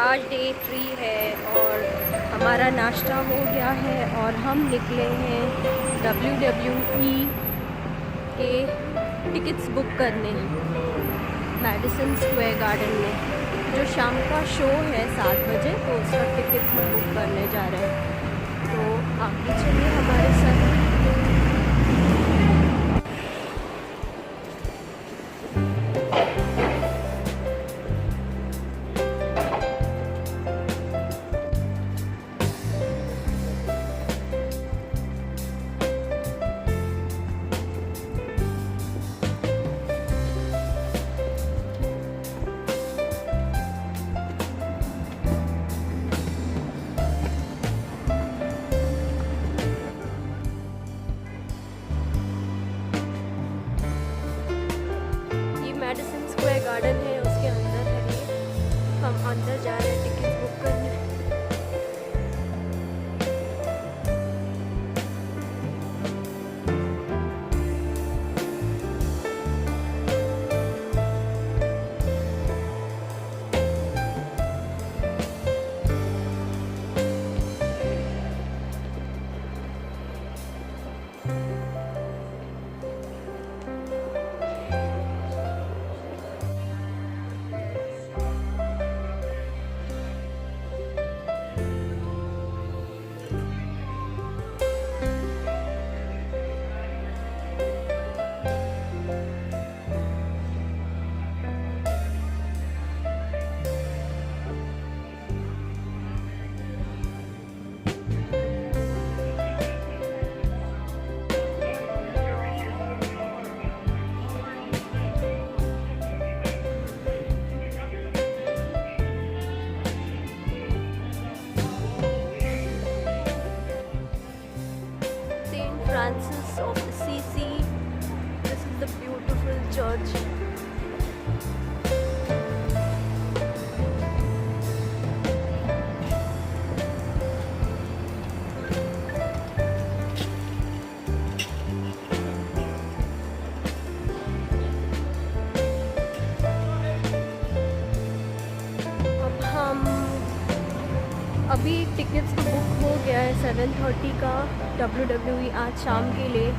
आज डे 3 है और हमारा नाश्ता हो गया है और हम निकले हैं WWE के टिकट्स बुक करने मैडिसन स्क्वायर गार्डन में। जो शाम का शो है 7 बजे, तो उसका टिकट्स हम बुक करने जा रहे हैं। तो आप भी चलिए हमारे साथ। मैडिसन स्क्वायर गार्डन है, उसके अंदर है ये। हम अंदर जा रहे हैं टिकट बुक करने। Francis of Assisi. This is the beautiful church. अब हम अभी टिकट्स तो बुक हो गया है 7:30 का WWE आज शाम के लिए।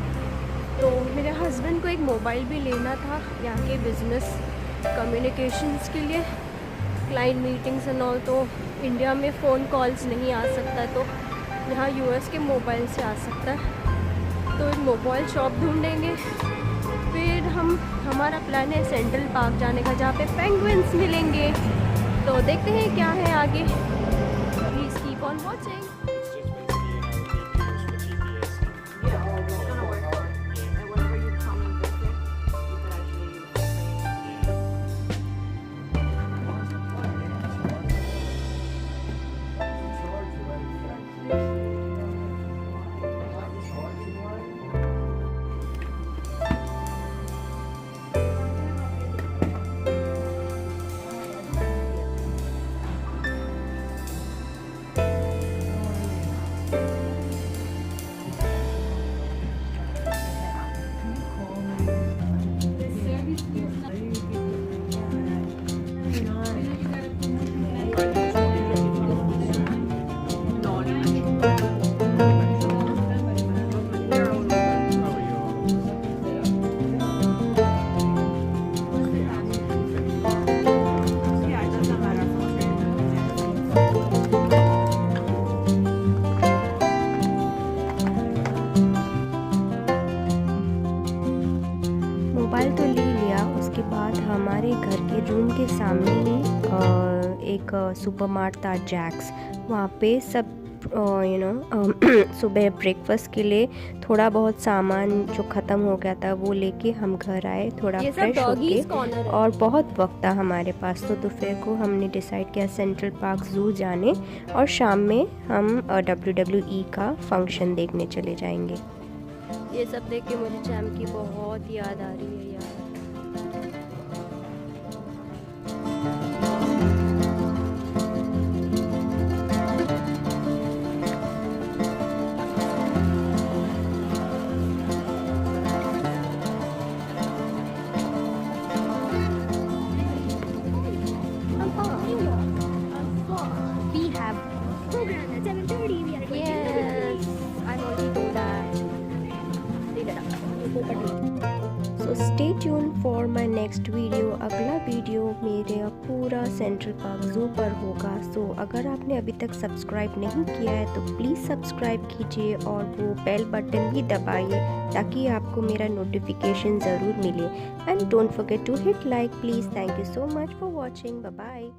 तो मेरे हस्बैंड को एक मोबाइल भी लेना था यहाँ के बिज़नेस कम्युनिकेशंस के लिए, क्लाइंट मीटिंग्स एंड ऑल। तो इंडिया में फ़ोन कॉल्स नहीं आ सकता, तो यहाँ US के मोबाइल से आ सकता है। तो एक मोबाइल शॉप ढूंढेंगे। फिर हमारा प्लान है सेंट्रल पार्क जाने का, जहाँ पे पेंगुइन्स मिलेंगे। तो देखते हैं क्या है आगे। Please keep on watching. Mobile तो ले लिया। उसके बाद हमारे घर के रूम के सामने ही एक सुपरमार्ट था, जैक्स। वहाँ पे सब सुबह ब्रेकफास्ट के लिए थोड़ा बहुत सामान जो ख़त्म हो गया था वो लेके हम घर आए, थोड़ा फ्रेश होके। और बहुत वक्त था हमारे पास, तो दोपहर को हमने डिसाइड किया सेंट्रल पार्क ज़ू जाने, और शाम में हम WWE का फंक्शन देखने चले जाएंगे। ये सब देख के मुझे चैम की बहुत याद आ रही है यार। So stay tune for my next video. अगला वीडियो मेरे पूरा सेंट्रल पार्क ज़ू पर होगा। सो अगर आपने अभी तक सब्सक्राइब नहीं किया है तो प्लीज़ सब्सक्राइब कीजिए और वो बेल बटन भी दबाइए ताकि आपको मेरा नोटिफिकेशन ज़रूर मिले। And don't forget to hit like please. Thank you so much for watching. Bye bye.